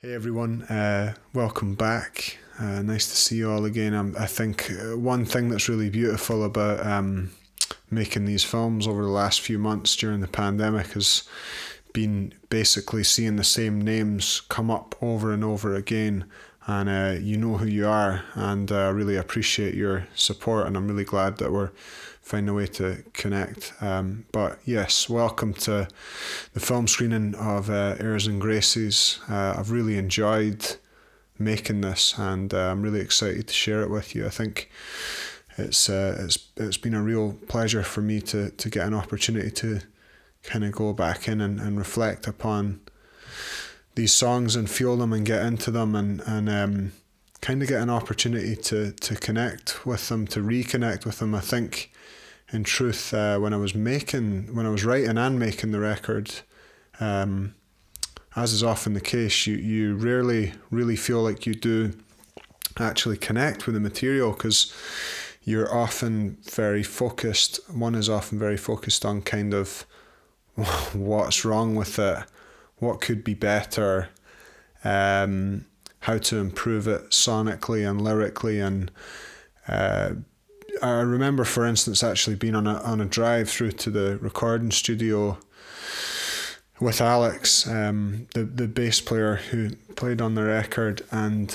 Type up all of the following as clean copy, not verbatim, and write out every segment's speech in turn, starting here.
Hey everyone, welcome back. Nice to see you all again. I think one thing that's really beautiful about making these films over the last few months during the pandemic has been basically seeing the same names come up over and over again. And you know who you are, and I really appreciate your support, and I'm really glad that we're finding a way to connect. But yes, welcome to the film screening of Airs and Graces. I've really enjoyed making this, and I'm really excited to share it with you. I think it's been a real pleasure for me to get an opportunity to kind of go back in and reflect upon these songs and feel them and get into them and kind of get an opportunity to connect with them, to reconnect with them. I think in truth, when I was writing and making the record, as is often the case, you rarely really feel like you do actually connect with the material, because you're often very focused. One is often very focused on kind of what's wrong with it, what could be better, how to improve it sonically and lyrically. And I remember, for instance, actually being on a drive through to the recording studio with Alex, the bass player who played on the record, and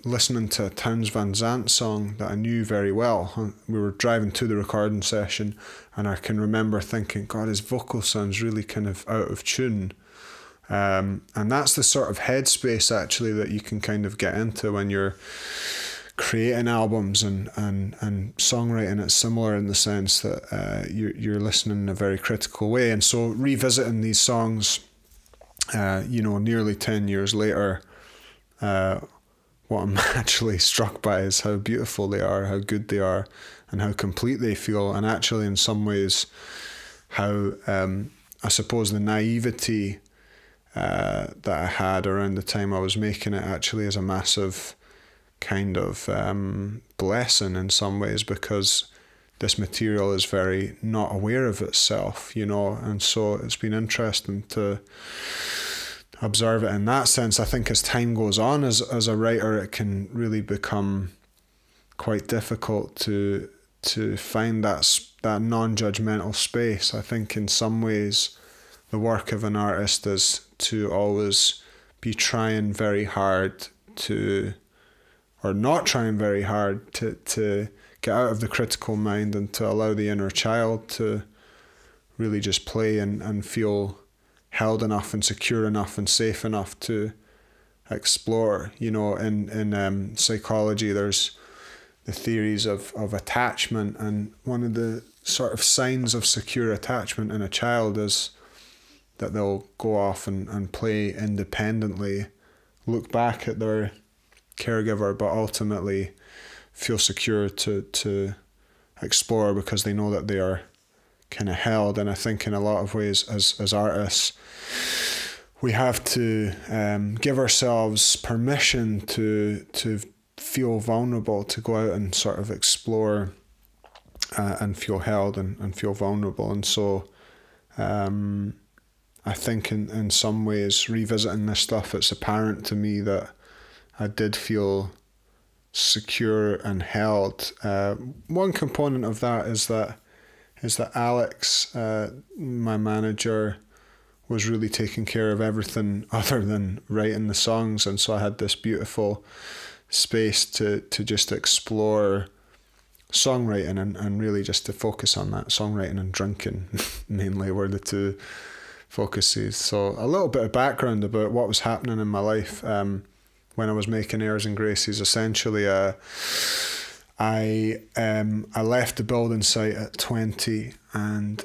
listening to a Townes Van Zandt song that I knew very well. We were driving to the recording session, and I can remember thinking, God, his vocal sounds really kind of out of tune. And that's the sort of headspace actually that you can kind of get into when you're creating albums and songwriting. It's similar in the sense that you're listening in a very critical way. And so revisiting these songs, nearly 10 years later, what I'm actually struck by is how beautiful they are, how good they are, and how complete they feel. And actually in some ways how I suppose the naivety that I had around the time I was making it actually is a massive kind of blessing in some ways, because this material is very not aware of itself, and so it's been interesting to observe it in that sense. I think as time goes on as a writer, it can really become quite difficult to find that non-judgmental space. I think in some ways the work of an artist is to always be trying very hard to, or not trying very hard to get out of the critical mind and to allow the inner child to really just play and feel held enough and secure enough and safe enough to explore. In psychology, there's the theories of attachment, and one of the sort of signs of secure attachment in a child is that they'll go off and play independently, look back at their caregiver, but ultimately feel secure to explore because they know that they are kind of held. And I think in a lot of ways as artists, we have to give ourselves permission to feel vulnerable, to go out and sort of explore and feel held and feel vulnerable. And so I think in some ways, revisiting this stuff, it's apparent to me that I did feel secure and held. One component of that is that Alex, my manager, was really taking care of everything other than writing the songs, and so I had this beautiful space to just explore songwriting and really just to focus on that. Songwriting and drinking mainly were the two focuses. So a little bit of background about what was happening in my life when I was making Airs and Graces. Essentially, I left the building site at 20, and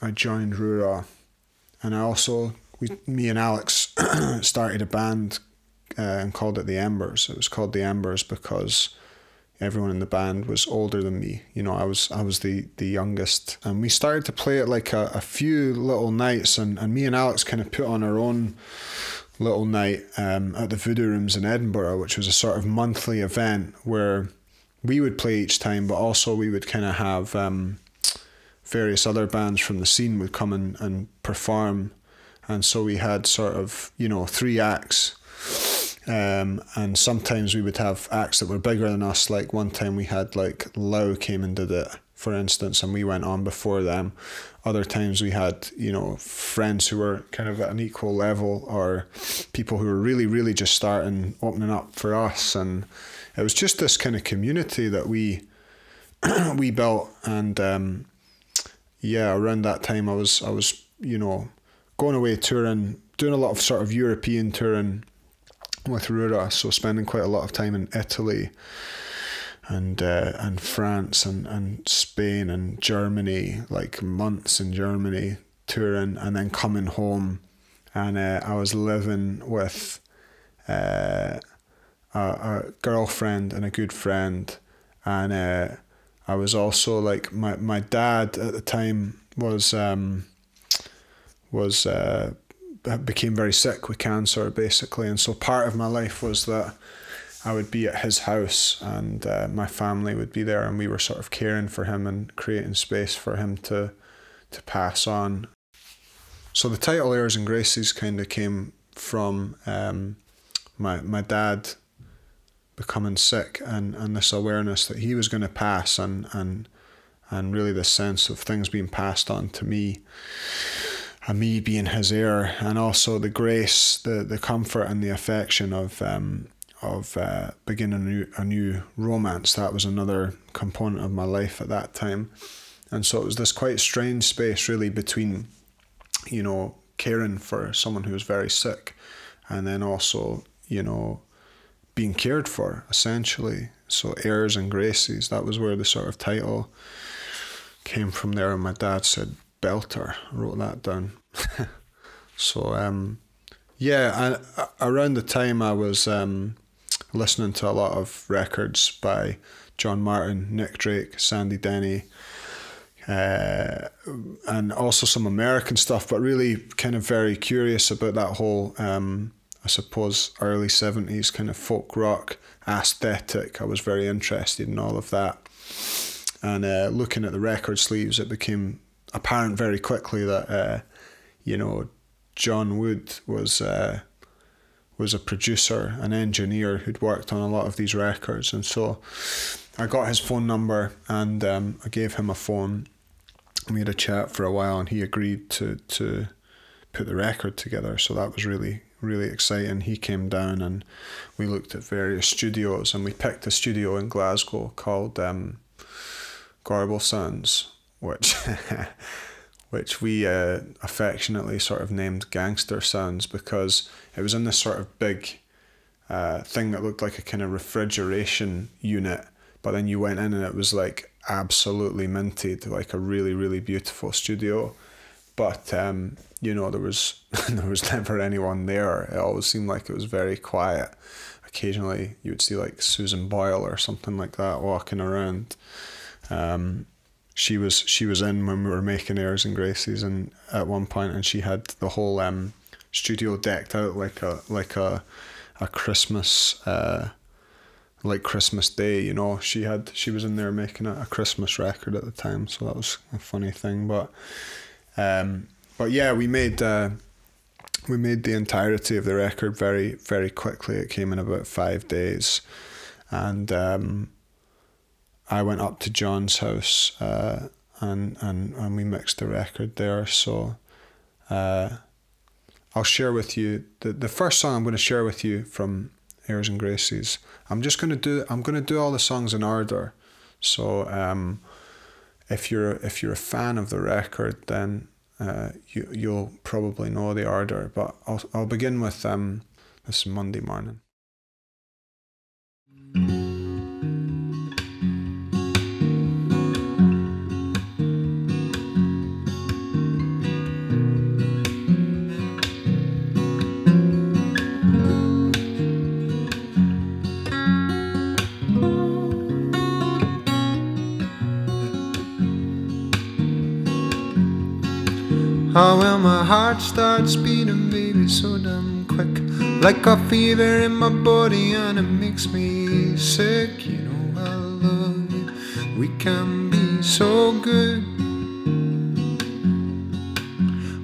I joined Rura. And I also, me and Alex started a band and called it the Embers. It was called the Embers because everyone in the band was older than me. I was the youngest, and we started to play it like a few little nights, and me and Alex kind of put on our own little night at the Voodoo Rooms in Edinburgh, which was a sort of monthly event where we would play each time, but also we would kind of have various other bands from the scene would come and perform. And so we had sort of, 3 acts And sometimes we would have acts that were bigger than us. Like one time we had like Lau came and did it, for instance, and we went on before them. Other times we had, you know, friends who were kind of at an equal level, or people who were really, really just starting, opening up for us. And it was just this kind of community that we built. And yeah, around that time I was, you know, going away touring, doing a lot of sort of European touring with Rura, so spending quite a lot of time in Italy and France and Spain and Germany, like months in Germany touring, and then coming home. And I was living with a girlfriend and a good friend, and I was also like, my dad at the time became very sick with cancer, basically, and so part of my life was that I would be at his house, and my family would be there, and we were sort of caring for him and creating space for him to pass on. So the title Airs and Graces kind of came from my dad becoming sick, and this awareness that he was going to pass, and really this sense of things being passed on to me, and me being his heir, and also the grace, the comfort and the affection of beginning a new romance. That was another component of my life at that time. And so it was this quite strange space really between, you know, caring for someone who was very sick, and then also, you know, being cared for, essentially. So Airs and Graces, that was where the sort of title came from there. And my dad said belter, I wrote that down. So yeah, around the time I was listening to a lot of records by John Martin, Nick Drake, Sandy Denny, and also some American stuff, but really kind of very curious about that whole, I suppose, early 70s kind of folk rock aesthetic. I was very interested in all of that. And looking at the record sleeves, it became apparent very quickly that, you know, John Wood was a producer, an engineer who'd worked on a lot of these records. And so I got his phone number, and I gave him a phone. We had a chat for a while, and he agreed to put the record together. So that was really, really exciting. He came down, and we looked at various studios, and we picked a studio in Glasgow called Garble Sounds, which we affectionately sort of named Gangster Sounds, because it was in this sort of big thing that looked like a kind of refrigeration unit, but then you went in and it was like absolutely minted, like a really, really beautiful studio. But you know, there was never anyone there. It always seemed like it was very quiet. Occasionally you would see like Susan Boyle or something like that walking around. She was in when we were making Airs and Graces, and at one point, and she had the whole studio decked out like a Christmas like Christmas Day, you know. She was in there making a Christmas record at the time, so that was a funny thing. But yeah, we made the entirety of the record very, very quickly. It came in about 5 days, and I went up to John's house and we mixed the record there. So I'll share with you the first song I'm going to share with you from Airs and Graces. I'm going to do all the songs in order. So if you're a fan of the record, then you'll probably know the order. But I'll begin with this Monday Morning. Oh well, my heart starts beating, baby, so damn quick, like a fever in my body, and it makes me sick. You know I love you, we can be so good.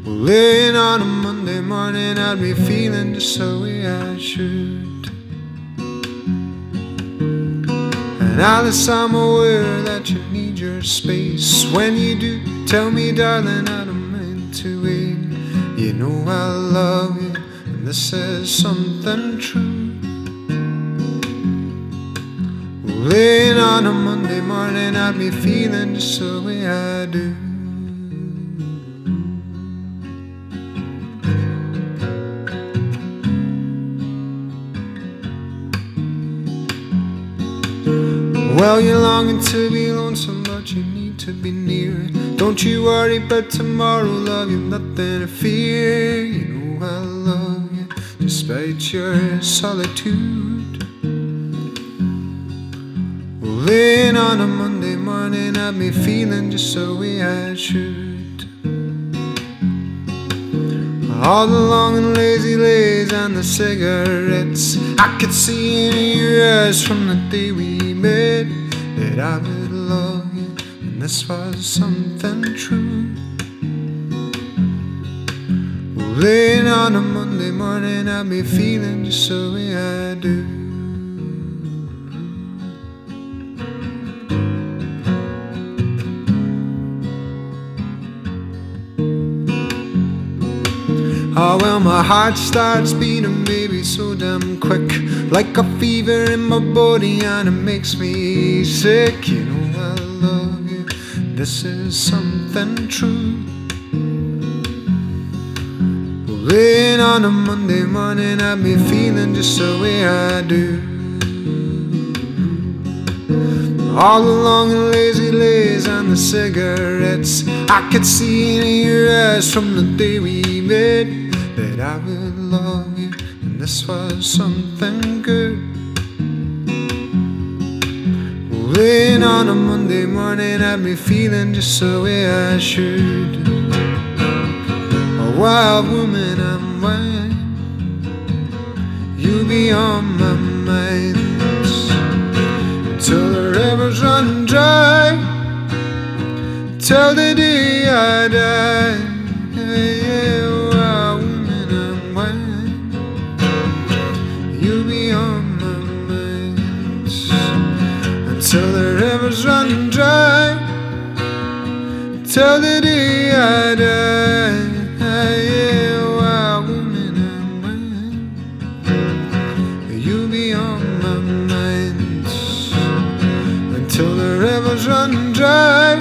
Well, laying on a Monday morning, I'd be feeling just the way I should. And Alice, I'm aware that you need your space. When you do, tell me, darling, I don't mind to wait. You know I love you, and this is something true. Laying on a Monday morning, I'd be feeling just the way I do. Well, you're longing to be lonesome, but you need to be near. Don't you worry about tomorrow, love, you've nothing to fear. You know I love you, despite your solitude. Laying on a Monday morning, I'd be feeling just the way I should. All the long and lazy lays and the cigarettes, I could see in your eyes from the day we met that I would love you, and this was something true. Laying on a Monday morning, I'd be feeling just the way I do. Oh, well, my heart starts beating, baby, so damn quick, like a fever in my body, and it makes me sick. You know I love you, this is something true. Laying on a Monday morning, I'd be feeling just the way I do. All the long and lazy lays and the cigarettes, I could see in your eyes from the day we met that I would love you, and this was something good. Laying on a Monday morning, I'd be feeling just the way I should. A wild woman, I'm wild, you be on my mind till the rivers run dry, till the day I die. Yeah, yeah, wild woman, I'm wild, you be on my mind until the rivers run dry, till the day I die. Yeah, wild woman, I'm wild, you be on my mind till the rivers run dry,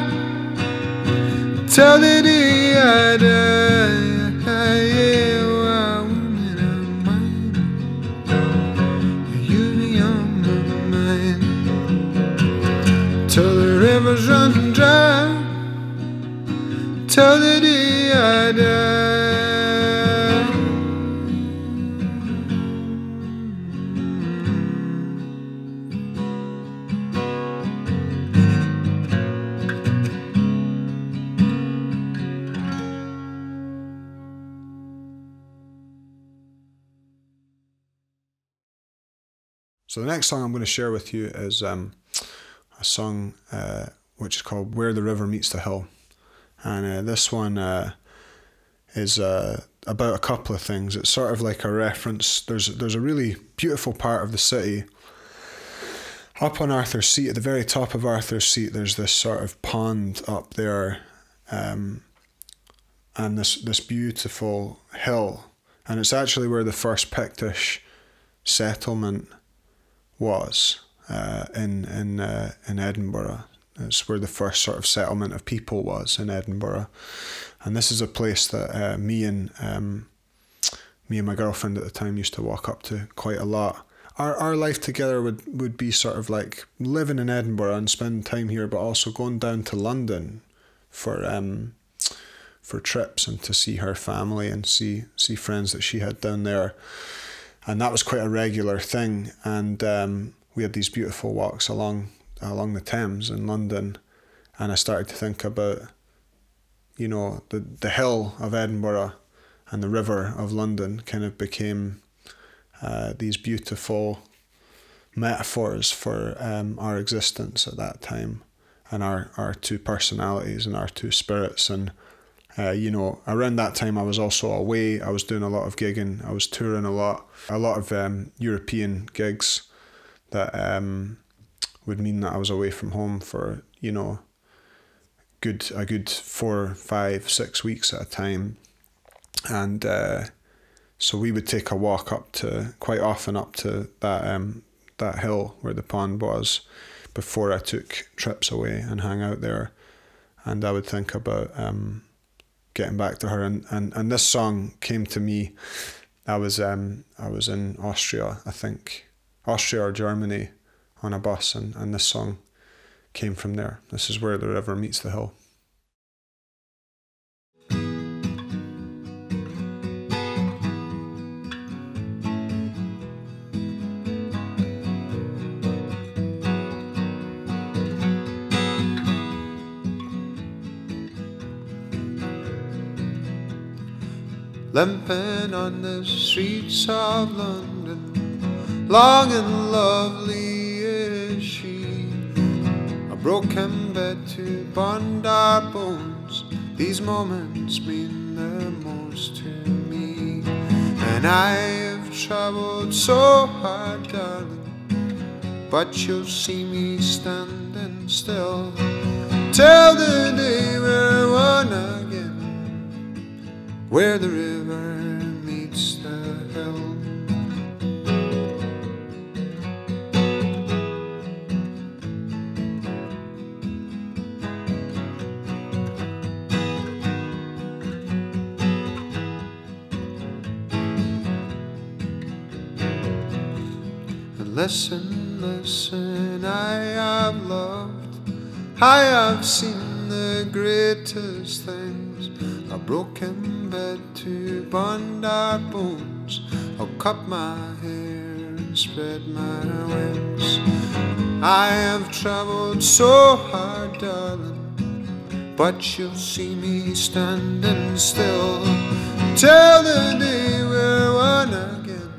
till the day I die. Yeah, wild woman, I'm wild, you be on my mind till the rivers run dry, till the day I die. So the next song I'm going to share with you is a song which is called Where the River Meets the Hill. And this one is about a couple of things. It's sort of like a reference. There's a really beautiful part of the city. Up on Arthur's Seat, at the very top of Arthur's Seat, there's this sort of pond up there, and this beautiful hill. And it's actually where the first Pictish settlement was in Edinburgh. It's where the first sort of settlement of people was in Edinburgh, and this is a place that me and my girlfriend at the time used to walk up to quite a lot. Our life together would be sort of like living in Edinburgh and spending time here, but also going down to London for trips and to see her family and see friends that she had down there. And that was quite a regular thing. And we had these beautiful walks along the Thames in London. And I started to think about, you know, the hill of Edinburgh and the river of London kind of became these beautiful metaphors for our existence at that time, and our two personalities and our two spirits. And you know, around that time I was also away. I was doing a lot of gigging. I was touring a lot of European gigs that would mean that I was away from home for, you know, a good 4, 5, 6 weeks at a time. And so we would take a walk quite often up to that hill where the pond was before I took trips away and hang out there. And I would think about getting back to her. And this song came to me. I was in Austria, I think, Austria or Germany, on a bus, and this song came from there. This is where the river meets the hill. Limping on the streets of London, long and lovely is she. A broken bed to bond our bones, these moments mean the most to me. And I have travelled so hard, darling, but you'll see me standing still till the day we're one again, where the river meets the hill. And listen, listen, I have loved, I have seen the greatest things. A broken bed to bond our bones, I'll cut my hair and spread my wings. I have travelled so hard, darling, but you'll see me standing still till the day we're one again,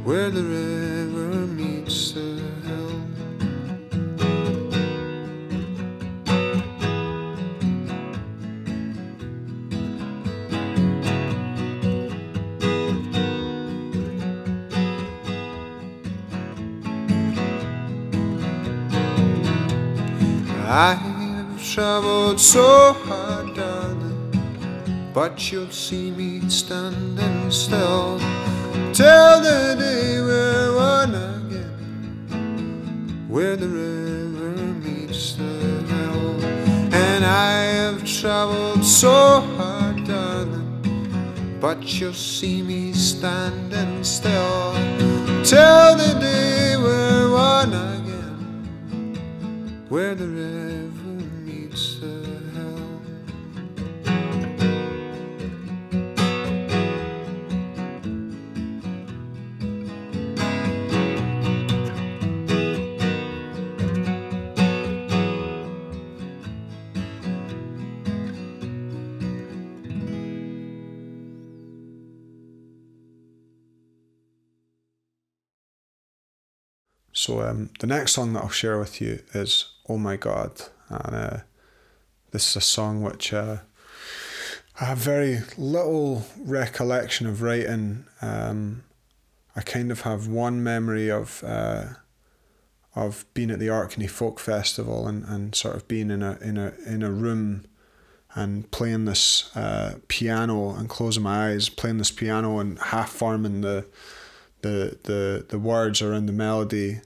where the river meets the hill. I have travelled so hard, darling, but you'll see me standing still till the day we're one again, where the river meets the hill. And I have travelled so hard, darling, but you'll see me standing still till the day we're one again, where the river meets the hill. So the next song that I'll share with you is Oh My God, and this is a song which I have very little recollection of writing. I kind of have one memory of being at the Arkney Folk Festival and sort of being in a room and playing this piano and closing my eyes, playing this piano and half forming the words around the melody,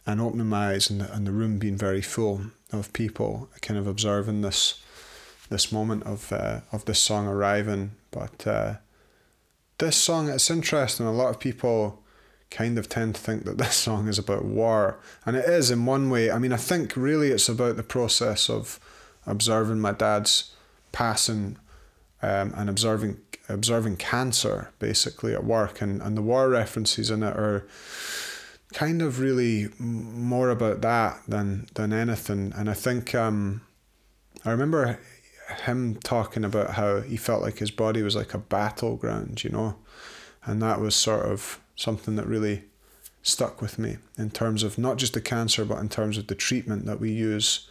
and opening my eyes and the room being very full of people, kind of observing this moment of this song arriving. But this song, it's interesting. A lot of people kind of tend to think that this song is about war, and it is in one way. I mean, I think really it's about the process of observing my dad's passing, and observing cancer basically at work, and the war references in it are kind of really more about that than anything. And I think I remember him talking about how he felt like his body was like a battleground, you know, and that was sort of something that really stuck with me in terms of not just the cancer, but in terms of the treatment that we use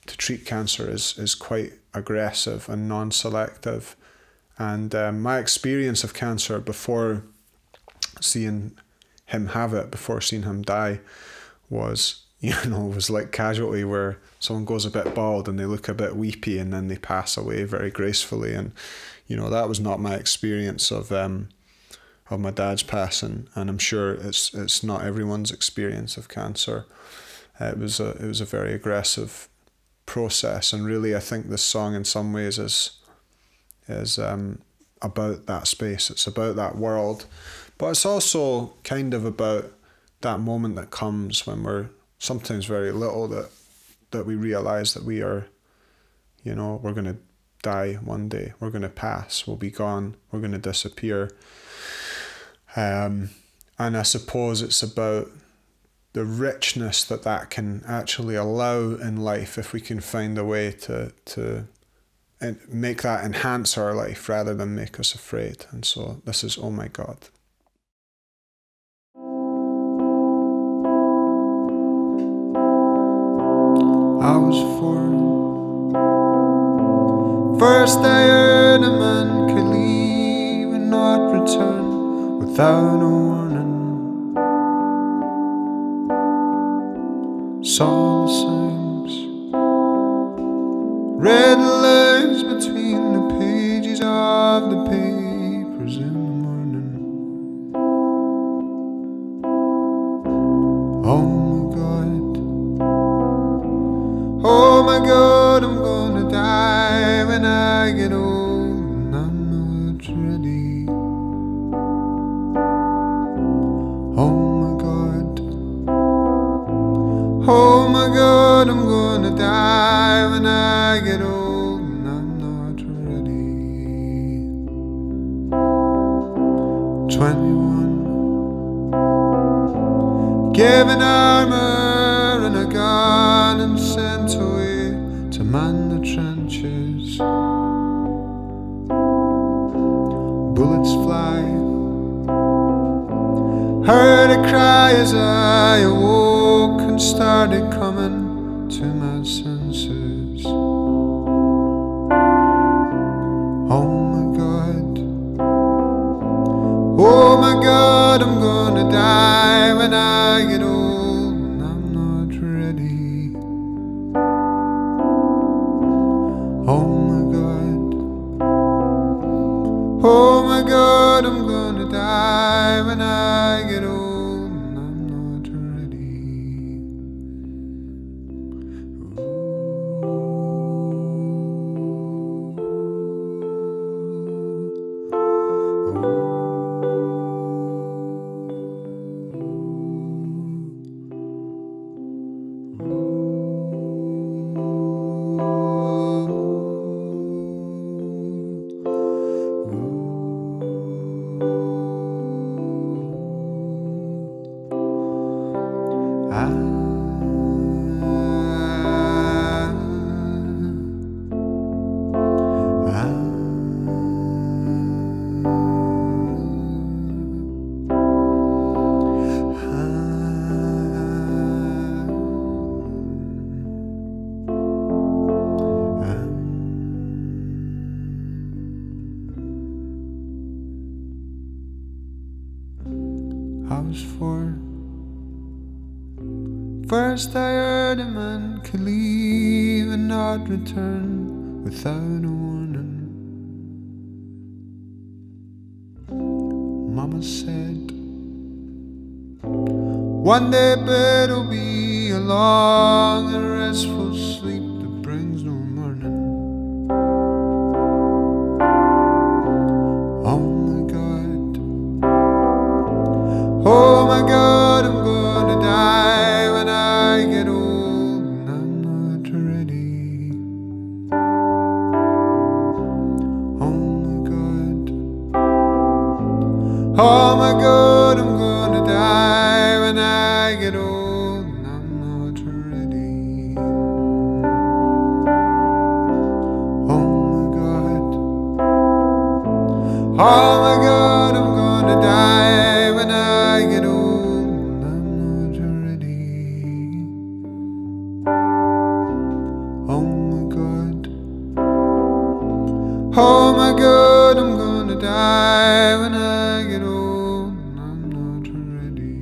to treat cancer is quite aggressive and non-selective. And my experience of cancer before seeing him have it, before seeing him die, was, was like Casualty, where someone goes a bit bald and they look a bit weepy and then they pass away very gracefully. And that was not my experience of my dad's passing, and I'm sure it's not everyone's experience of cancer. It was a very aggressive process, and really I think this song in some ways is about that space. It's about that world, but it's also kind of about that moment that comes when we're sometimes very little, that we realize that we are, we're going to die one day, we're going to pass, we'll be gone, we're going to disappear. And I suppose it's about the richness that can actually allow in life, if we can find a way to make that enhance our life rather than make us afraid. And so this is Oh My God. I was 4. First I heard a man could leave and not return without a warning. Saw the signs, read the lines between the pages of the papers in the morning. Oh my God, I'm gonna die when I get old, and I'm not ready. Oh my God, I'm gonna die when I get old, and I'm not ready. 21, given armor and a gun and sent away to man the trenches. Bullets fly, heard a cry as I awoke and started coming to my senses. Oh my God, I'm gonna die when I get old, and I'm not ready. Oh my God, I'm gonna die when I get old, and I'm not ready. I was 4. First I heard a man could leave and not return without a warning. Mama said, one day bed'll be a long and restful sleep that brings no morning. Oh my God, I'm gonna die when I get old, and I'm not ready. Oh my God, I'm gonna die when I get old, and I'm not ready. Oh my God, I'm gonna die when I get old, and I'm not ready. Oh my God, I'm gonna die when I get old, and I'm not ready.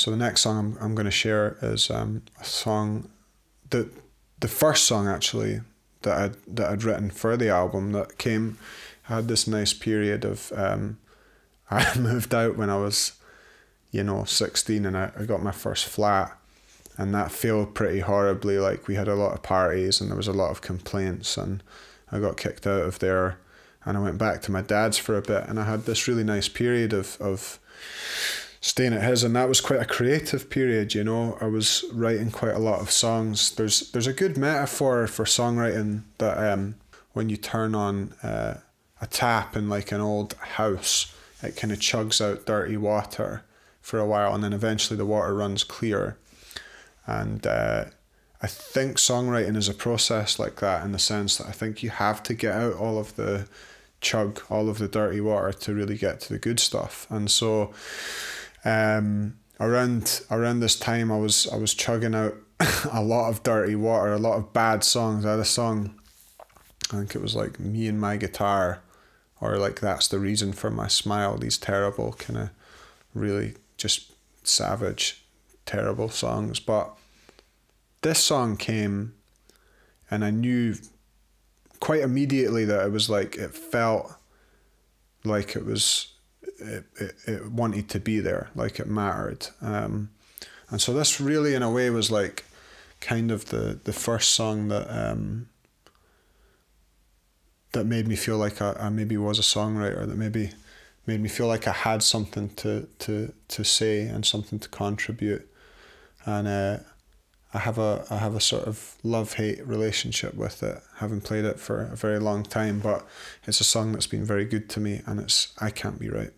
So the next song I'm going to share is a song that the first song actually that I'd written for the album that came. I had this nice period of I moved out when I was 16, and I got my first flat, and that failed pretty horribly. Like, we had a lot of parties and there was a lot of complaints, and I got kicked out of there, and I went back to my dad's for a bit, and I had this really nice period of staying at his, and that was quite a creative period. I was writing quite a lot of songs. There's a good metaphor for songwriting that when you turn on a tap in like an old house, it kind of chugs out dirty water for a while, and then eventually the water runs clear. And I think songwriting is a process like that, in the sense that I think you have to get out all of the all of the dirty water to really get to the good stuff. And so around this time I was chugging out a lot of dirty water, a lot of bad songs. I had a song, I think it was like Me and My Guitar, or like That's the Reason for My Smile, these terrible kind of really just savage, terrible songs. But this song came, and I knew quite immediately that it was like, it felt like it was, it wanted to be there, like it mattered. And so this really, in a way, was like kind of the first song that that made me feel like I maybe was a songwriter, that maybe made me feel like I had something to say and something to contribute. And I have a sort of love-hate relationship with it, having played it for a very long time, but it's a song that's been very good to me, and it's I Can't Be Right.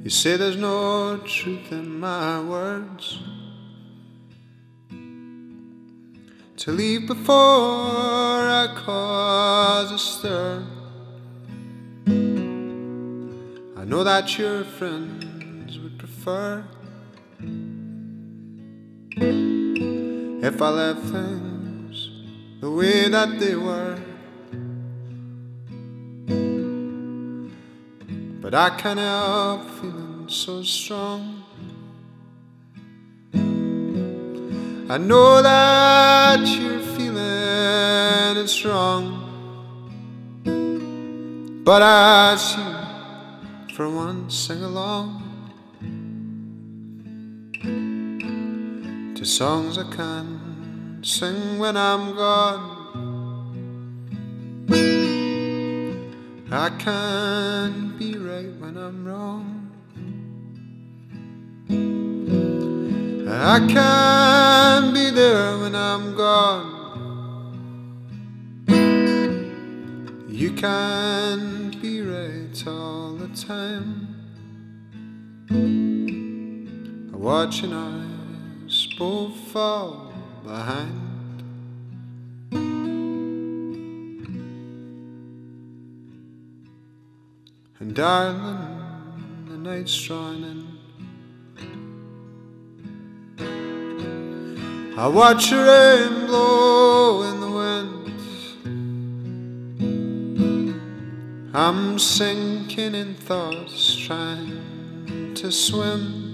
You say there's no truth in my words, to leave before I cause a stir. I know that your friends would prefer if I left things the way that they were. But I can't help feeling so strong. I know that you're feeling it strong, but I ask you for one sing along to songs I can sing when I'm gone. I can't be right when I'm wrong. I can't be there when I'm gone. You can't be right all the time. I watch your eyes both fall behind. And darling, the night's drawing in. I watch your rain blow in the wind. I'm sinking in thoughts, trying to swim.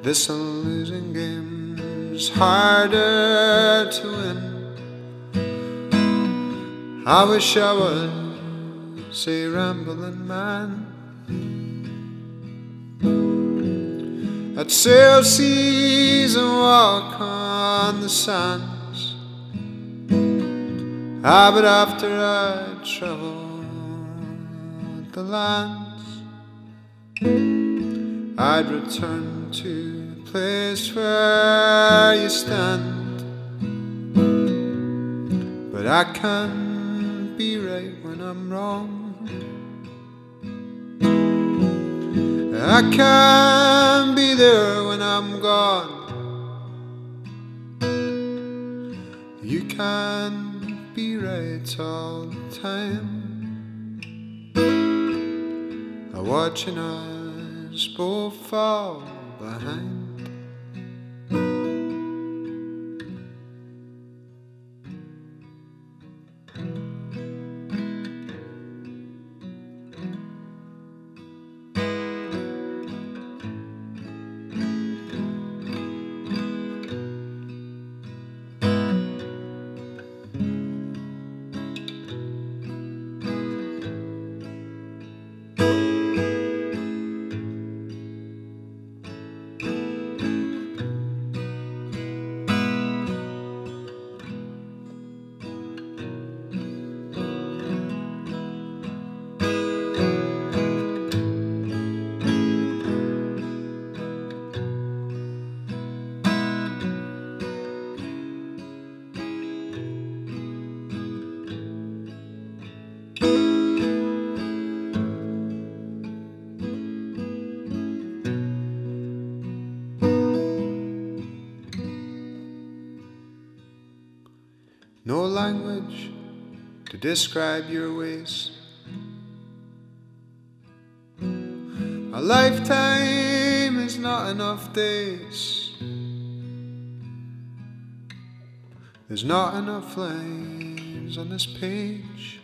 This losing game's harder to win. I wish I was a rambling man. I'd sail seas and walk on the sands. But after I traveled the lands, I'd return to the place where you stand. But I can't be right when I'm wrong. I can't be there when I'm gone. You can't be right all the time. I'm watching us both fall behind. No language to describe your ways. A lifetime is not enough days. There's not enough lines on this page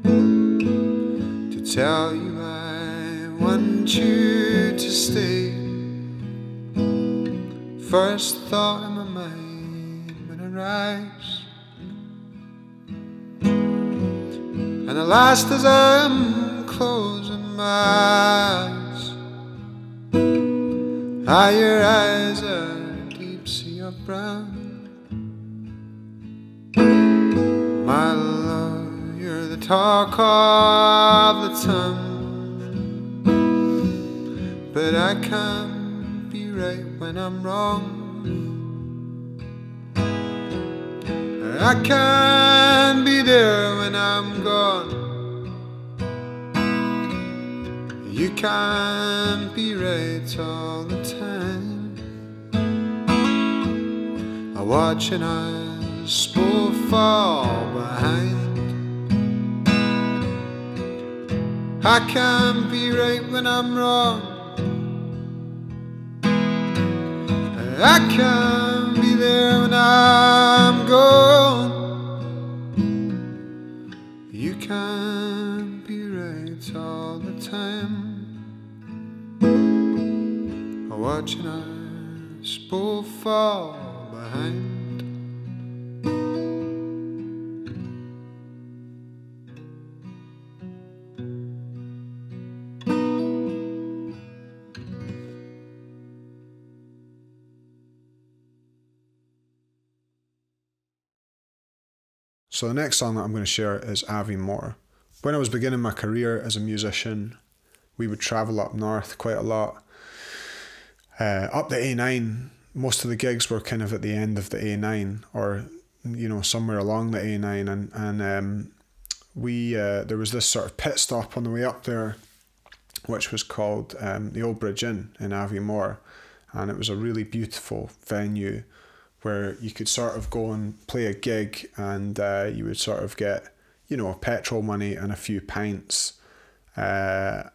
to tell you I want you to stay. First thought in my mind when I rise, and the last as I'm closing my eyes. Ah, your eyes are deep sea of brown. My love, you're the talk of the town, but I can't be right when I'm wrong. I can't be there when I'm gone. You can't be right all the time. I'm watching us both fall behind. I can't be right when I'm wrong. I can't be there when I'm gone. You can't be right all the time. I'm watching us both fall behind. So the next song that I'm going to share is Avi Moore. When I was beginning my career as a musician, we would travel up north quite a lot. Up the A9, most of the gigs were kind of at the end of the A9, or somewhere along the A9, and we there was this sort of pit stop on the way up there, which was called the Old Bridge Inn in Avi Moore, and it was a really beautiful venue where you could sort of go and play a gig, and you would sort of get, petrol money and a few pints, and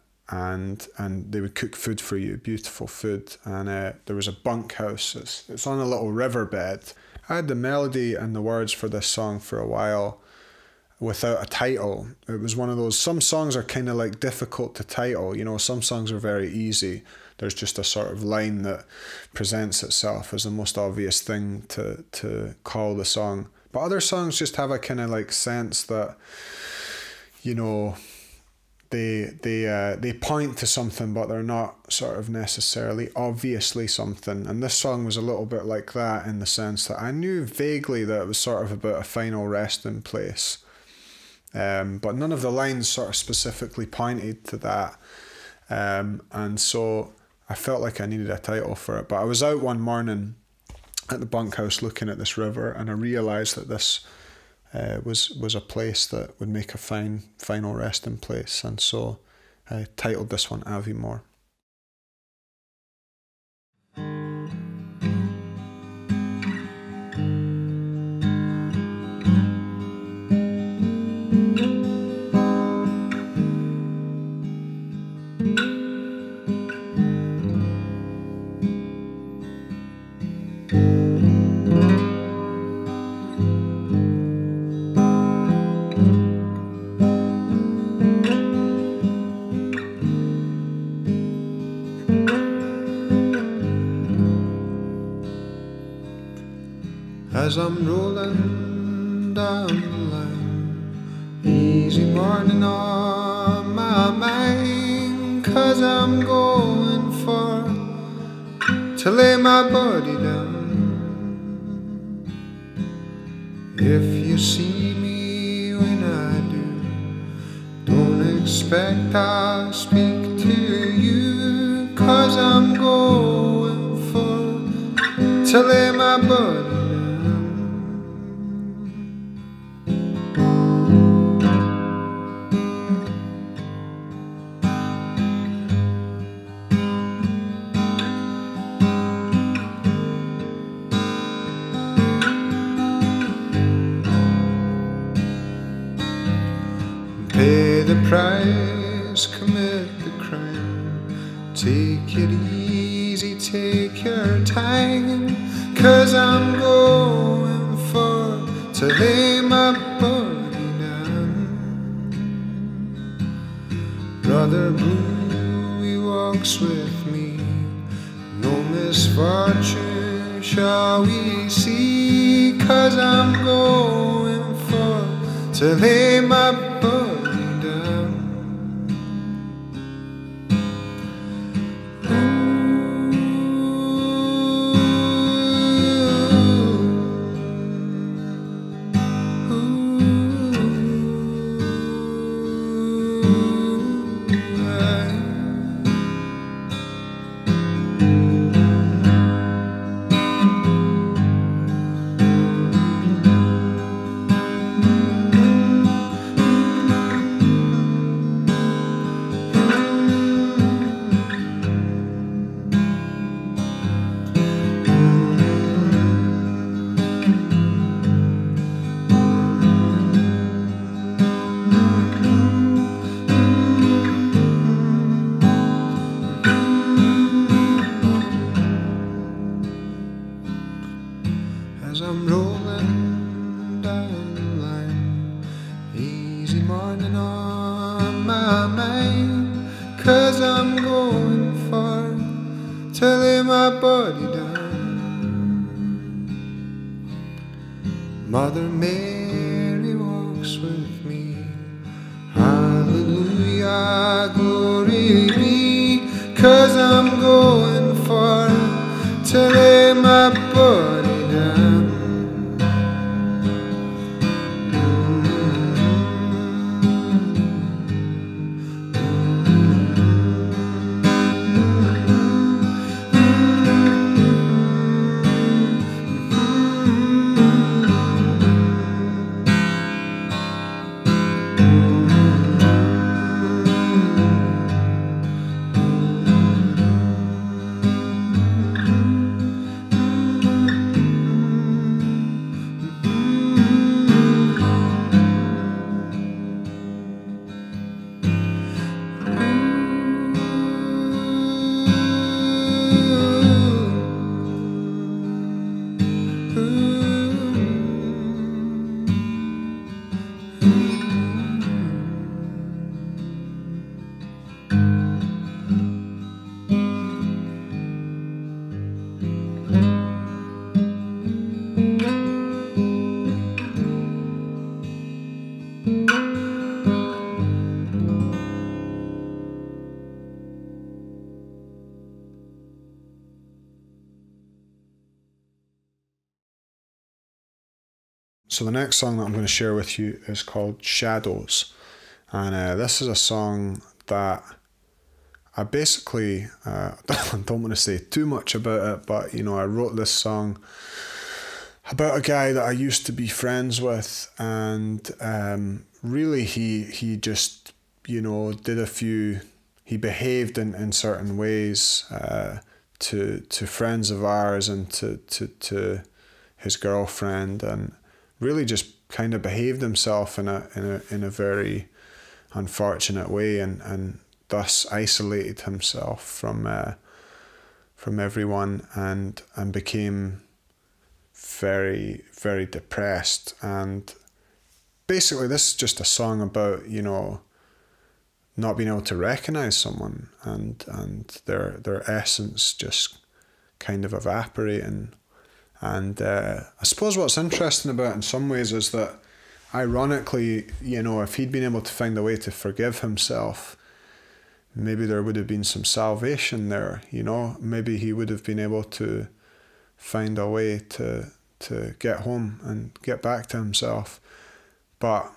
they would cook food for you, beautiful food. And there was a bunkhouse. It's on a little riverbed. I had the melody and the words for this song for a while without a title. It was one of those, some songs are kind of like difficult to title, some songs are very easy. There's just a sort of line that presents itself as the most obvious thing to call the song. But other songs just have a kind of like sense that, they point to something, but they're not sort of necessarily obviously something. And this song was a little bit like that, in the sense that I knew vaguely that it was sort of about a final resting place. But none of the lines sort of specifically pointed to that. And so I felt like I needed a title for it. But I was out one morning at the bunkhouse looking at this river, and I realised that this was a place that would make a fine final resting place. And so I titled this one Aviemore. As I'm rolling down the line, easy morning on my mind, 'cause I'm going far to lay my body down. If you see me when I do, don't expect I'll speak to you, 'cause I'm going far to lay my body down. Pay the price, commit the crime. Take it easy, take your time, 'cause I'm going far to lay my body down. Brother Blue, he walks with me, no misfortune shall we see, 'cause I'm going far to lay my body down. As I'm rolling down the line, easy morning on my mind, 'cause I'm going far to lay my body down. Mother Mary walks with me, hallelujah, glory be, 'cause I'm going far to lay my body down. So the next song that I'm going to share with you is called Shadows. And this is a song that I basically, don't want to say too much about it, but you know, I wrote this song about a guy that I used to be friends with, and really he just did a few. He behaved in certain ways to friends of ours and to his girlfriend, and really just kind of behaved himself in a very unfortunate way, and thus isolated himself from everyone, and became very, very depressed. And basically this is just a song about not being able to recognize someone, and their essence just kind of evaporating. And I suppose what's interesting about it in some ways is that, ironically, if he'd been able to find a way to forgive himself, maybe there would have been some salvation there. Maybe he would have been able to find a way to get home and get back to himself. But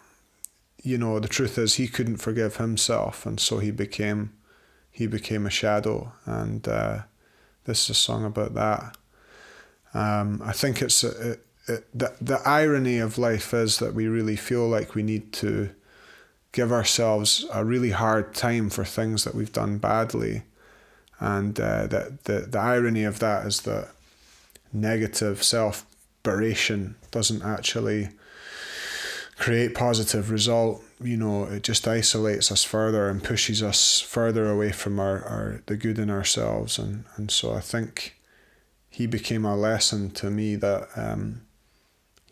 the truth is, he couldn't forgive himself, and so he became a shadow. And this is a song about that. I think it's the irony of life is that we really feel like we need to give ourselves a really hard time for things that we've done badly, and the irony of that is that negative self-beration doesn't actually create positive result. It just isolates us further and pushes us further away from the good in ourselves. And so I think he became a lesson to me that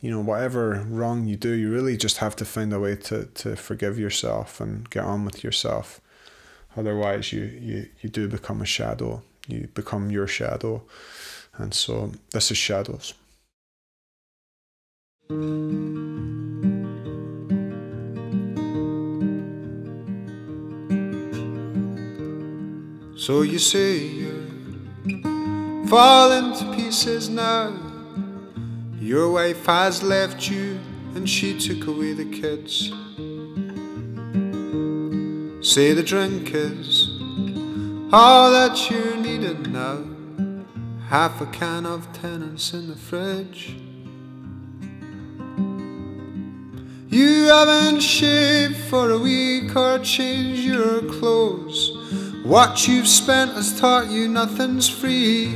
whatever wrong you do, you really just have to find a way to forgive yourself and get on with yourself. Otherwise you do become a shadow. You become your shadow. And so this is Shadows. So you say you're falling to pieces now. Your wife has left you and she took away the kids. Say the drink is all that you're needing now. Half a can of Tennent's in the fridge. You haven't shaved for a week or changed your clothes. What you've spent has taught you nothing's free.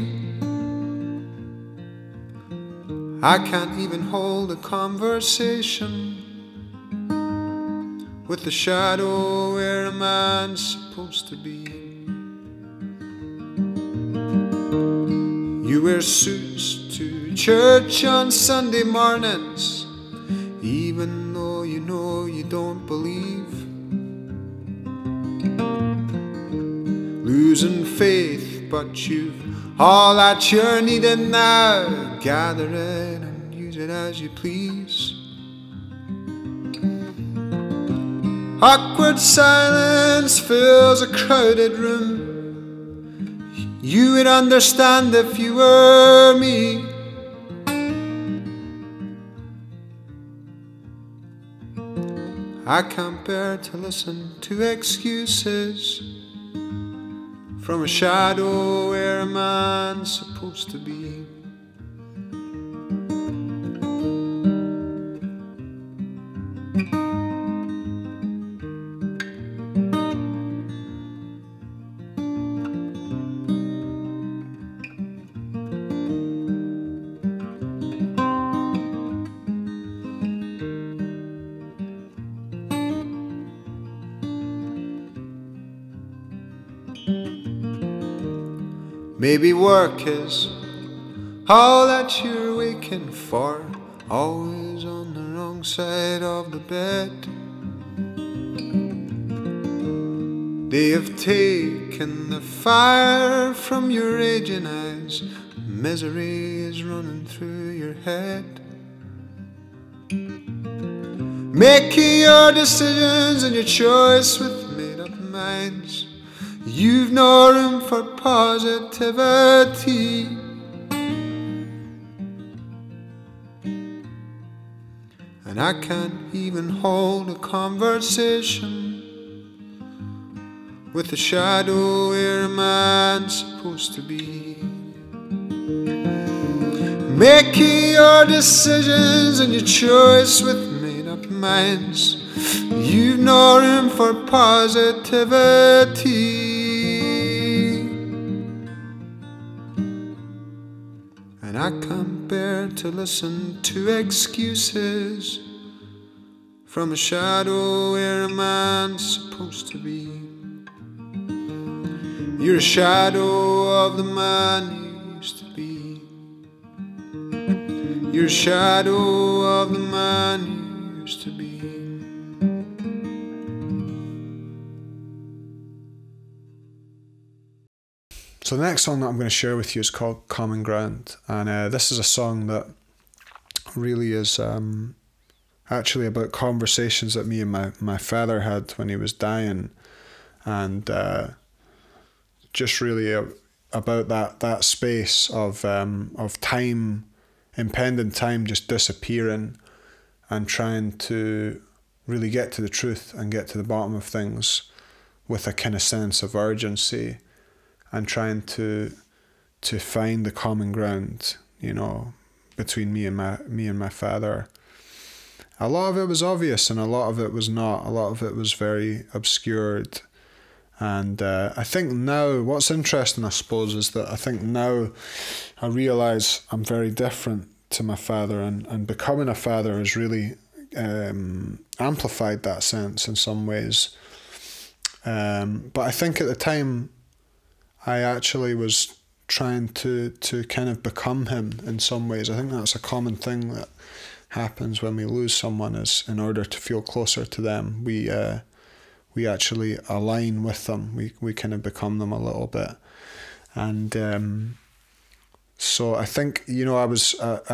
I can't even hold a conversation with the shadow where a man's supposed to be. You wear suits to church on Sunday mornings, even though you know you don't believe. Losing faith, but you've all that you're needing now. Gather it and use it as you please. Awkward silence fills a crowded room. You would understand if you were me. I can't bear to listen to excuses from a shadow where a man's supposed to be. Maybe work is all that you're waking for, always on the wrong side of the bed. They have taken the fire from your raging eyes. Misery is running through your head. Making your decisions and your choice with made-up minds. You've no room for positivity. And I can't even hold a conversation with the shadow where a man's supposed to be. Making your decisions and your choice with made-up minds. You've no room for positivity, and I can't bear to listen to excuses from a shadow where a man's supposed to be. You're a shadow of the man you used to be. You're a shadow of the man you used to be. So the next song that I'm going to share with you is called Common Ground, and this is a song that really is actually about conversations that me and my father had when he was dying, and just really about that space of time, impending time just disappearing, and trying to really get to the truth and get to the bottom of things with a kind of sense of urgency, and trying to find the common ground, you know, between me and my father. A lot of it was obvious and a lot of it was not. A lot of it was very obscured. And I think now, what's interesting, I suppose, is that I think now I realise I'm very different to my father, and becoming a father has really amplified that sense in some ways. But I think at the time, I actually was trying to kind of become him in some ways. I think that's a common thing that happens when we lose someone, is in order to feel closer to them, we actually align with them. We kind of become them a little bit. And so I think, you know, I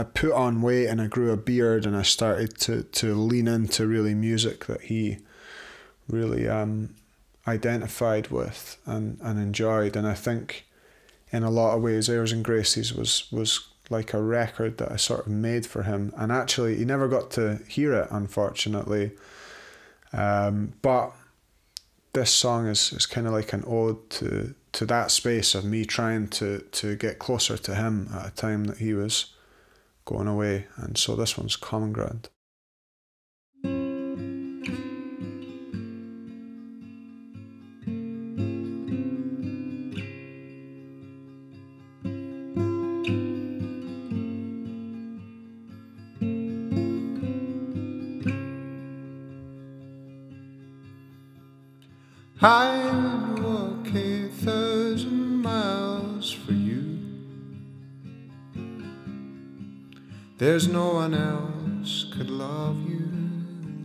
put on weight and I grew a beard and I started to lean into really music that he really identified with and enjoyed. And I think in a lot of ways Airs and Gracies was like a record that I sort of made for him, and actually he never got to hear it, unfortunately, but this song is kind of like an ode to that space of me trying to get closer to him at a time that he was going away. And so this one's Common Ground. I would walk 1,000 miles for you. There's no one else could love you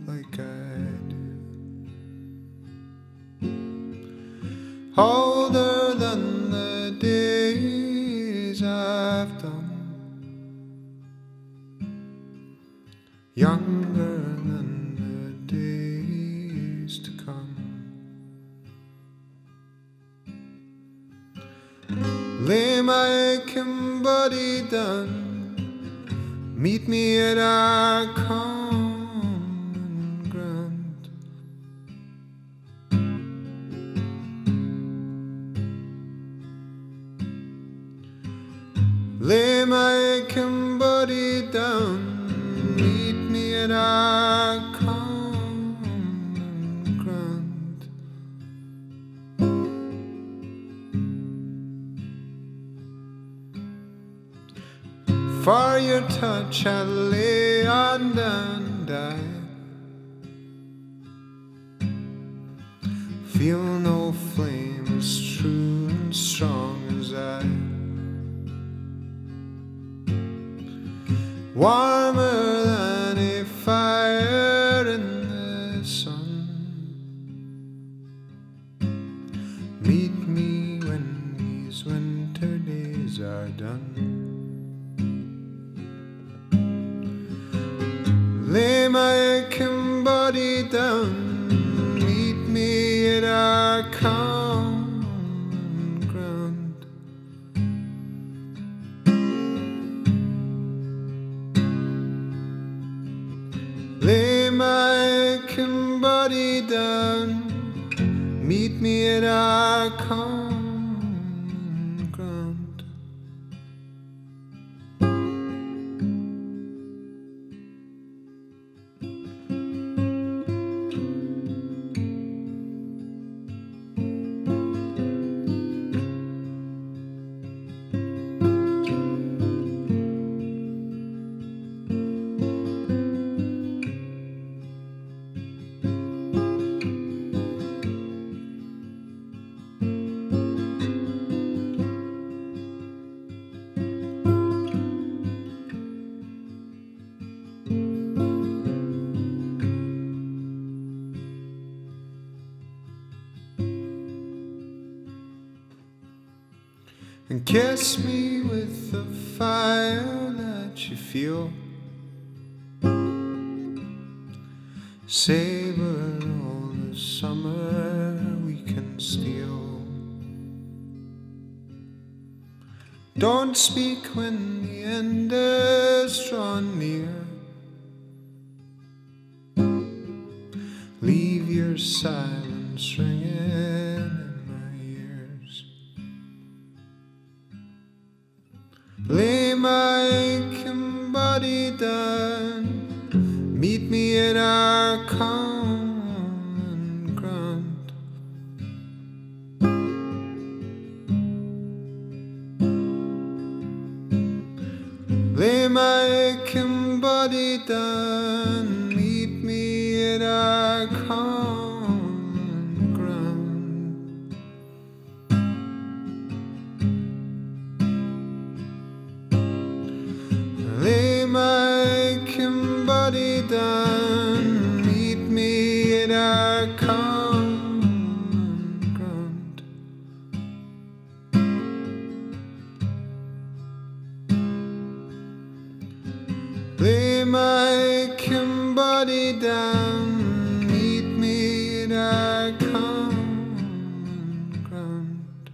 like I do. Older than the days I've done, younger than the days to come. Lay my aching body down, meet me at our common ground. Lay my aching body down, meet me at our common ground. For your touch I lay on and die. Feel no flame as true and strong as I. Warmer than a fire in the sun. Meet me when these winter days are done. Lay my aching body down, meet me at our common ground. Lay my aching body down, meet me at our common ground. and kiss me with the fire that you feel. Savor all the summer we can steal. Don't speak when the end is drawn near. Leave your silence ringing in my ears. Lay my aching body down. Meet me at our common ground. Lay my aching body down. Meet me at our common ground. Lay my aching body down. Meet me at our common ground. Lay my aching body down. Meet me at our common ground.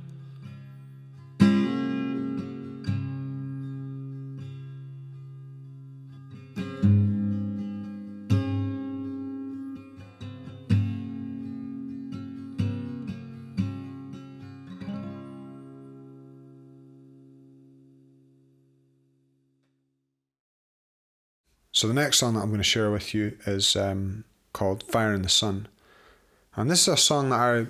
So the next song that I'm going to share with you is called Fire in the Sun. And this is a song that I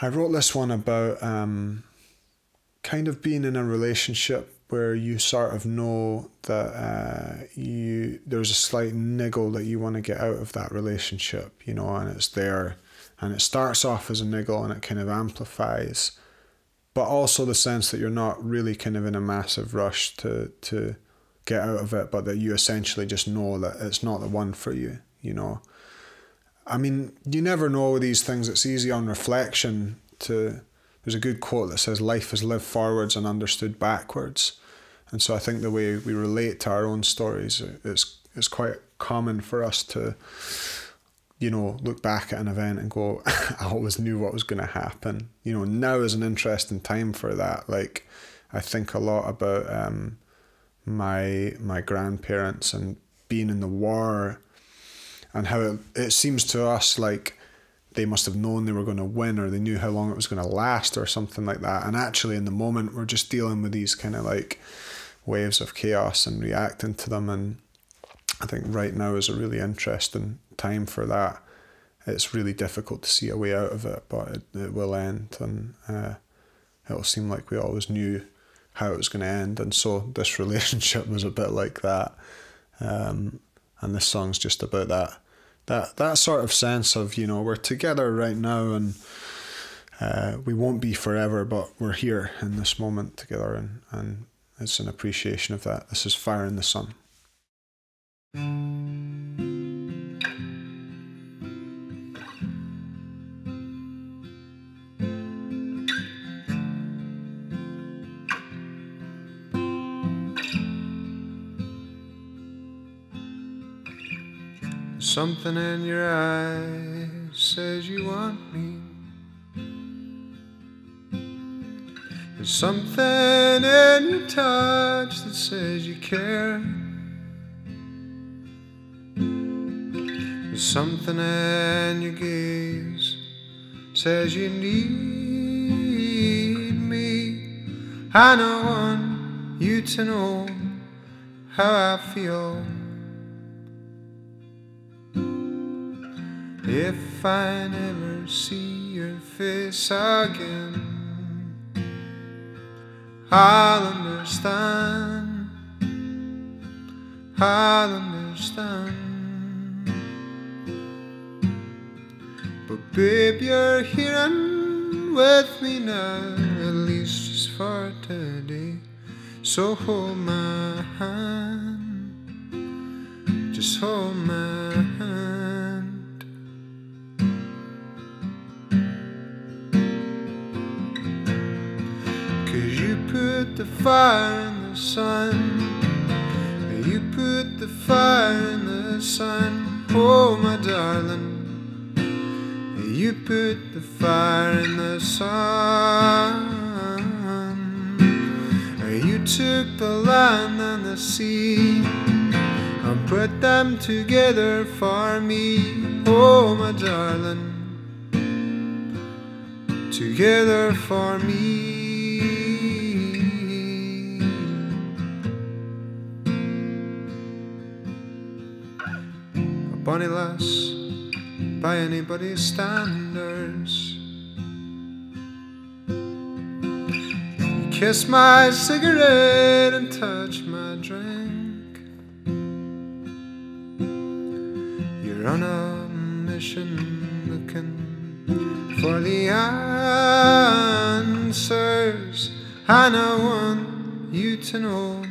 wrote this one about kind of being in a relationship where you sort of know that there's a slight niggle that you want to get out of that relationship, you know, and it's there. And it starts off as a niggle and it kind of amplifies. But also the sense that you're not really kind of in a massive rush to get out of it, but that you essentially just know that it's not the one for you, you know. I mean, you never know with these things. It's easy on reflection to... There's a good quote that says, life is lived forwards and understood backwards. And so I think the way we relate to our own stories is quite common for us to, you know, look back at an event and go, I always knew what was going to happen. You know, now is an interesting time for that. Like, I think a lot about my grandparents and being in the war and how it seems to us like they must have known they were going to win, or they knew how long it was going to last or something like that. And actually in the moment we're just dealing with these kind of like waves of chaos and reacting to them. And I think right now is a really interesting time for that. It's really difficult to see a way out of it, but it will end, and it'll seem like we always knew how it was going to end. And so this relationship was a bit like that, and this song's just about that sort of sense of, you know, we're together right now, and we won't be forever, but we're here in this moment together, and it's an appreciation of that. This is Fire in the Sun. Something in your eyes says you want me. There's something in your touch that says you care. There's something in your gaze says you need me. I don't want you to know how I feel. If I never see your face again, I'll understand, I'll understand. But babe, you're here and with me now, at least just for today. So hold my hand, just hold my hand. put the fire in the sun. You put the fire in the sun. Oh, my darling. You put the fire in the sun. You took the land and the sea and put them together for me. Oh, my darling. Together for me. A bonny lass by anybody's standards. You kiss my cigarette and touch my drink. You're on a mission looking for the answers, and I want you to know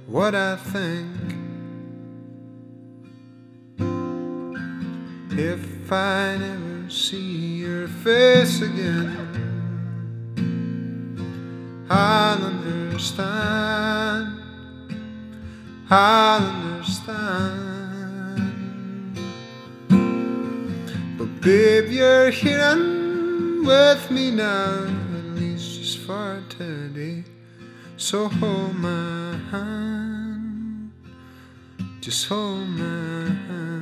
what I think. If I never see your face again, I'll understand, I'll understand. But babe, you're here and with me now, at least just for today. So hold my hand, just hold my hand.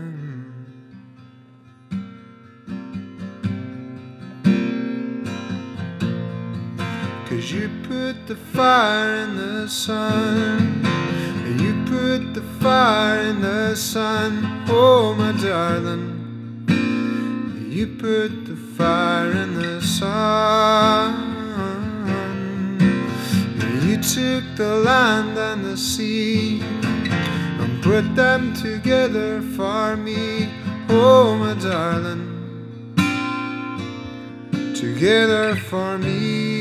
'Cause you put the fire in the sun. You put the fire in the sun. Oh, my darling. You put the fire in the sun. You took the land and the sea and put them together for me. Oh, my darling. Together for me.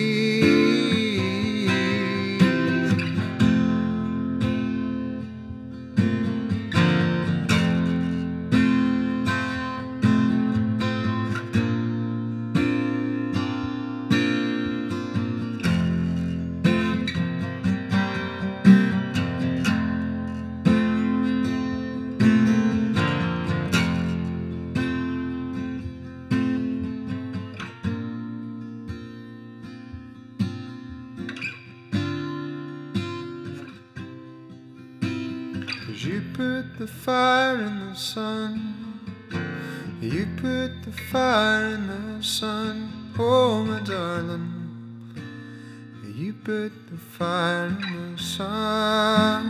You put the fire in the sun. You put the fire in the sun. Oh, my darling. You put the fire in the sun.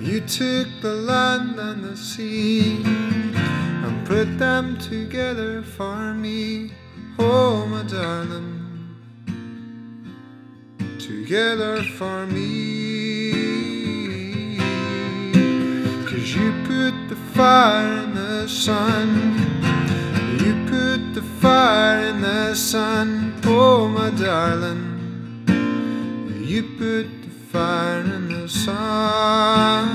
You took the land and the sea and put them together for me. Oh, my darling. Together for me. You put the fire in the sun. You put the fire in the sun. Oh, my darling. You put the fire in the sun.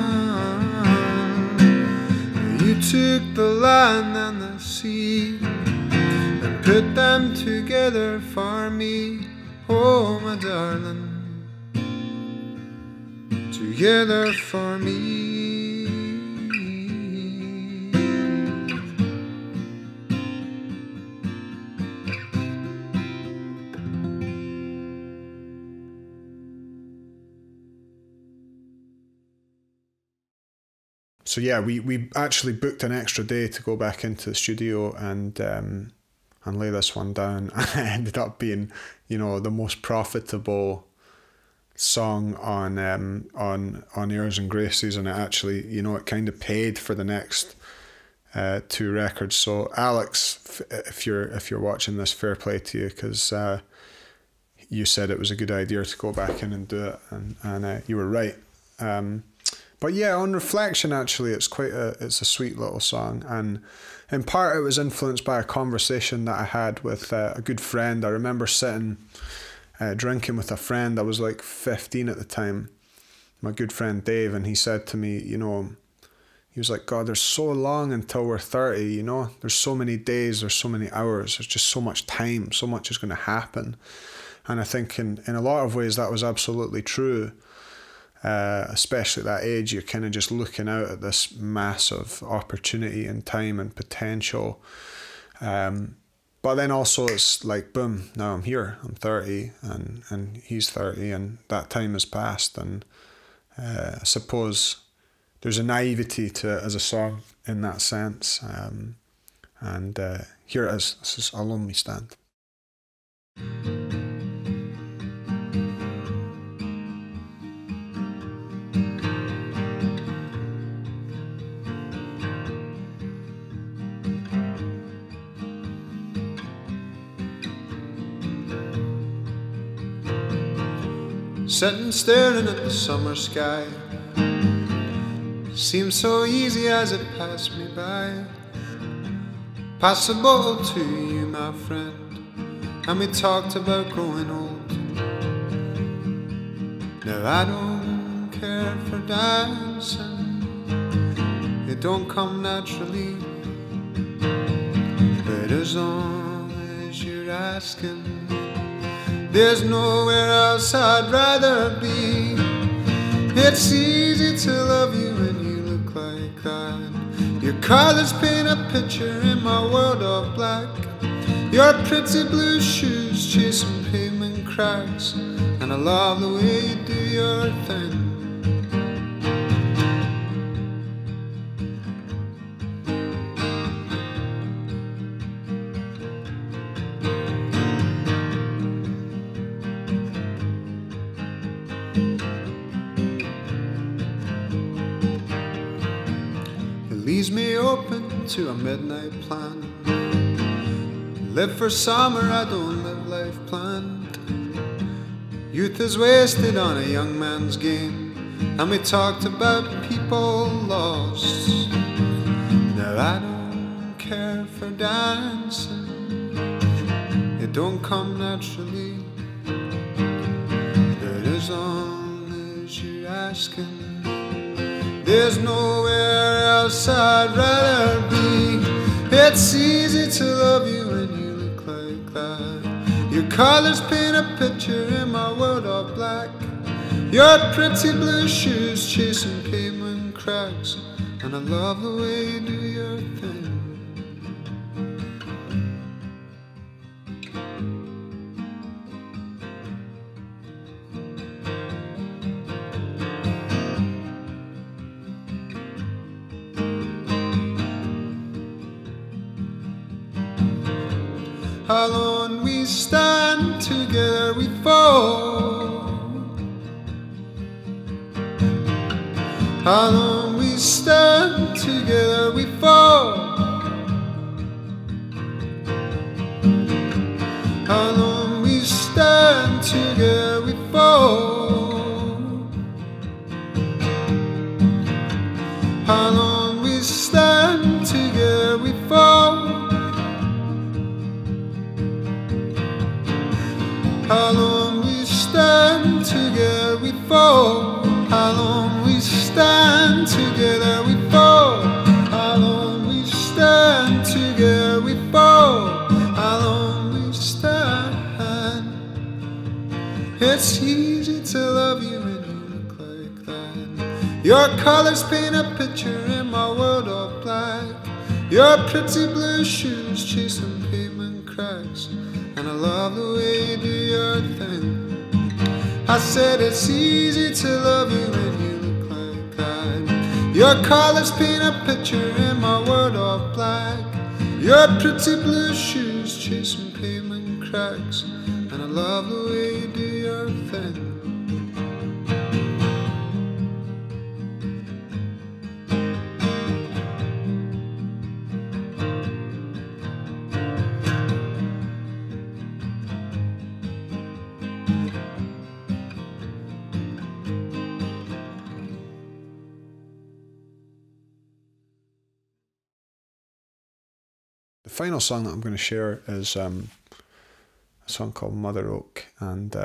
You took the land and the sea and put them together for me. Oh, my darling. Together for me. So yeah, we actually booked an extra day to go back into the studio and lay this one down. And it ended up being, you know, the most profitable song on Airs and Graces, and it actually, you know, it kind of paid for the next two records. So Alex, if you're watching this, fair play to you, because you said it was a good idea to go back in and do it, and you were right. But yeah, on reflection, actually, it's a sweet little song, and in part it was influenced by a conversation that I had with a good friend. I remember sitting drinking with a friend. I was like 15 at the time, my good friend Dave, and he said to me, you know, he was like, God, there's so long until we're 30, you know, there's so many days, there's so many hours, there's just so much time, so much is going to happen. And I think in a lot of ways that was absolutely true. Especially at that age, you're kind of just looking out at this massive opportunity and time and potential. But then also it's like, boom, now I'm here. I'm 30 and he's 30 and that time has passed. And I suppose there's a naivety to it as a song in that sense. And here it is. This is Alone We Stand. Sitting staring at the summer sky, seemed so easy as it passed me by. Pass a bottle to you, my friend, and we talked about growing old. Now I don't care for dancing, it don't come naturally, but as long as you're asking, there's nowhere else I'd rather be. It's easy to love you when you look like that. Your colors paint a picture in my world of black. Your pretty blue shoes chasing pavement cracks, and I love the way you do your thing. Leaves me open to a midnight plan. Live for summer, I don't live life planned. Youth is wasted on a young man's game, and we talked about people lost. Now I don't care for dancing, it don't come naturally, but as long as you're asking, there's nowhere else I'd rather be. It's easy to love you when you look like that. Your colors paint a picture in my world of black. Your pretty blue shoes chasing pavement cracks, and I love the way you do your thing. Alone we stand, together we fall. Alone we stand, together we fall. Alone we stand, together we fall. Alone we stand, together we fall. How long we stand together we fall. How long we stand together we fall. How long we stand together we fall. How long we stand. It's easy to love you when you look like that. Your colors paint a picture in my world of black. Your pretty blue shoes chasing pavement cracks, and I love the way you do your thing. I said it's easy to love you when you look like that. Your colors paint a picture in my world of black. Your pretty blue shoes chasing pavement cracks, and I love the way you do your thing. The final song that I'm going to share is a song called Mother Oak, and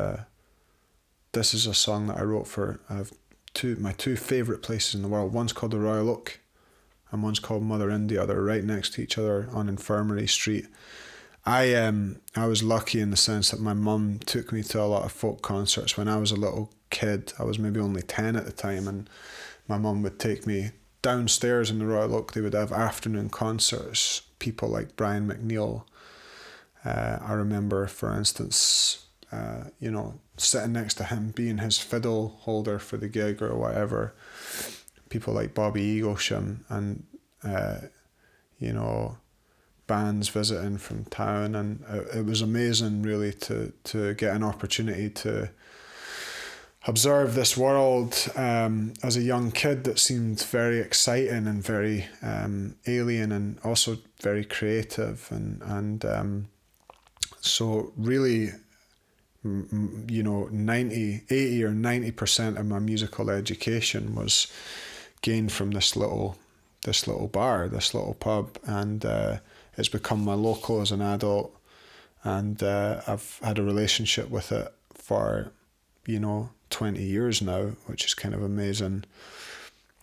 this is a song that I wrote for my two favourite places in the world. One's called the Royal Oak and one's called Mother India. They're right next to each other on Infirmary Street, I was lucky in the sense that my mum took me to a lot of folk concerts when I was a little kid. I was maybe only 10 at the time, and my mum would take me downstairs in the Royal Oak. They would have afternoon concerts. People like Brian McNeil. I remember, for instance, sitting next to him, being his fiddle holder for the gig or whatever. People like Bobby Eaglesham and, bands visiting from town, and it was amazing really to get an opportunity to observe this world as a young kid that seemed very exciting and very alien and also very creative, and so really 80 or 90% of my musical education was gained from this little bar, this little pub, and it's become my local as an adult, and I've had a relationship with it for 20 years now, which is kind of amazing.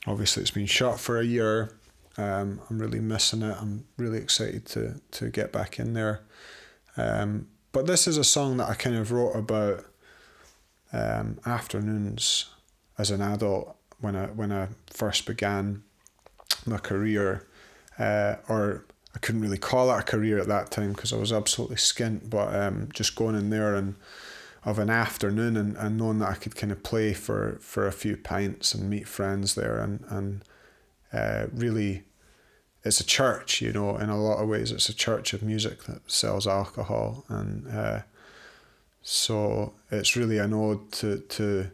Obviously it's been shut for a year. I'm really missing it. I'm really excited to get back in there. But this is a song that I kind of wrote about afternoons as an adult when I first began my career, or I couldn't really call it a career at that time because I was absolutely skint, but just going in there and of an afternoon and knowing that I could kind of play for a few pints and meet friends there, and really it's a church, in a lot of ways it's a church of music that sells alcohol, and so it's really an ode to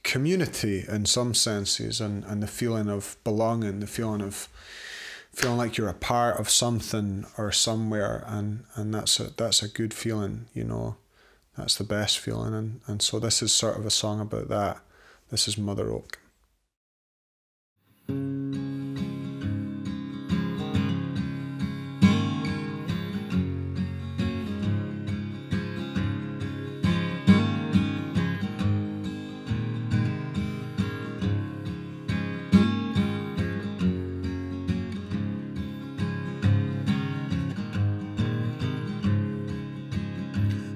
community in some senses, and the feeling of belonging, the feeling of feeling like you're a part of something or somewhere, and that's a good feeling, that's the best feeling, and so this is sort of a song about that. This is Mother Oak.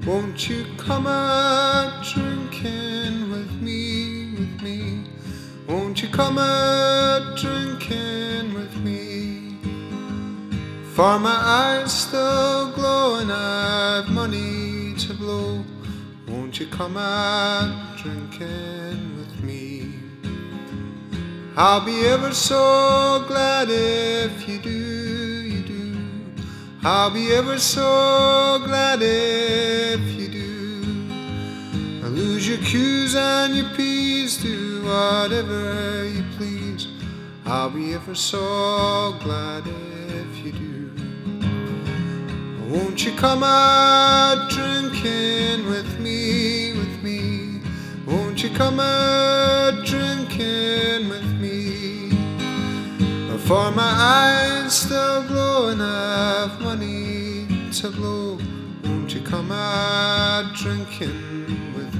Won't you come out drinking with me? Won't you come out drinking with me? For my eyes still glow and I've money to blow. Won't you come out drinking with me? I'll be ever so glad if you do. I'll be ever so glad if you do. I'll lose your Q's and your P's, do whatever you please. I'll be ever so glad if you do. Won't you come out drinking with me? Won't you come out drinking with me? For my eyes still glow and I've money to blow. Won't you come out drinking with me?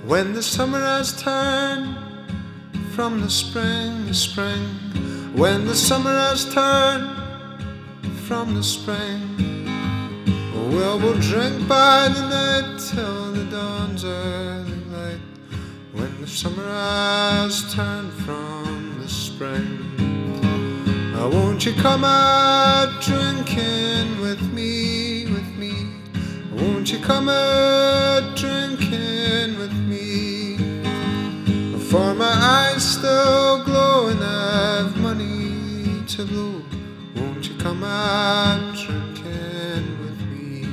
When the summer has turned from the spring to spring, when the summer has turned from the spring, we'll drink by the night till the dawn's early light. When the summer has turned from the spring, won't you come out drinking with me? Won't you come out drinking with me? For my eyes still glow and I've money to blow. Won't you come out drinking with me?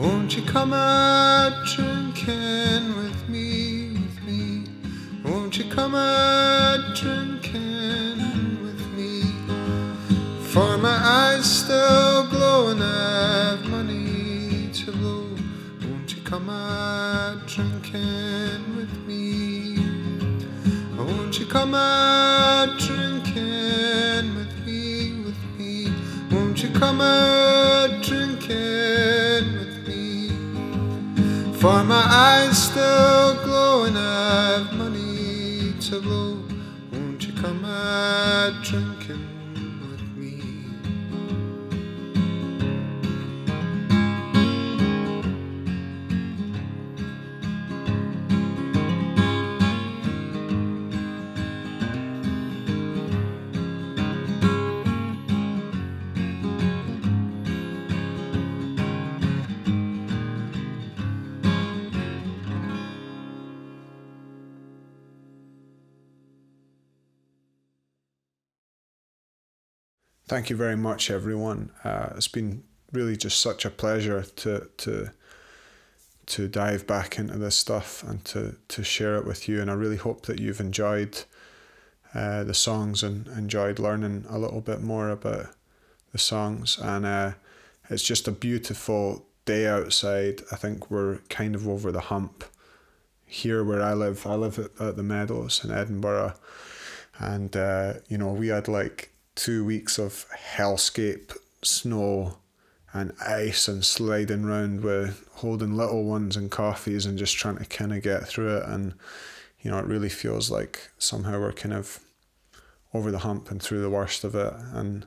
Won't you come out drinking with me, Won't you come out drinking with me? For my eyes still glow and I've money to blow. Won't you come out drinking with me? Won't you come out drinking with me, Won't you come out drinking with me? For my eyes still glow and I've money to blow. Won't you come out drinking with me? Thank you very much, everyone. It's been really just such a pleasure to dive back into this stuff and to share it with you. And I really hope that you've enjoyed the songs and enjoyed learning a little bit more about the songs. And it's just a beautiful day outside. I think we're kind of over the hump here where I live. I live at the Meadows in Edinburgh, and we had like 2 weeks of hellscape snow and ice and sliding round with holding little ones and coffees and just trying to kind of get through it. And it really feels like somehow we're kind of over the hump and through the worst of it, and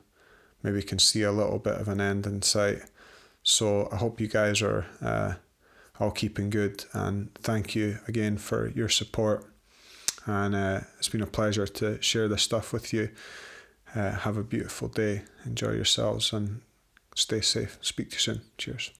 maybe can see a little bit of an end in sight. So I hope you guys are all keeping good, and thank you again for your support. And it's been a pleasure to share this stuff with you. Have a beautiful day. Enjoy yourselves and stay safe. Speak to you soon. Cheers.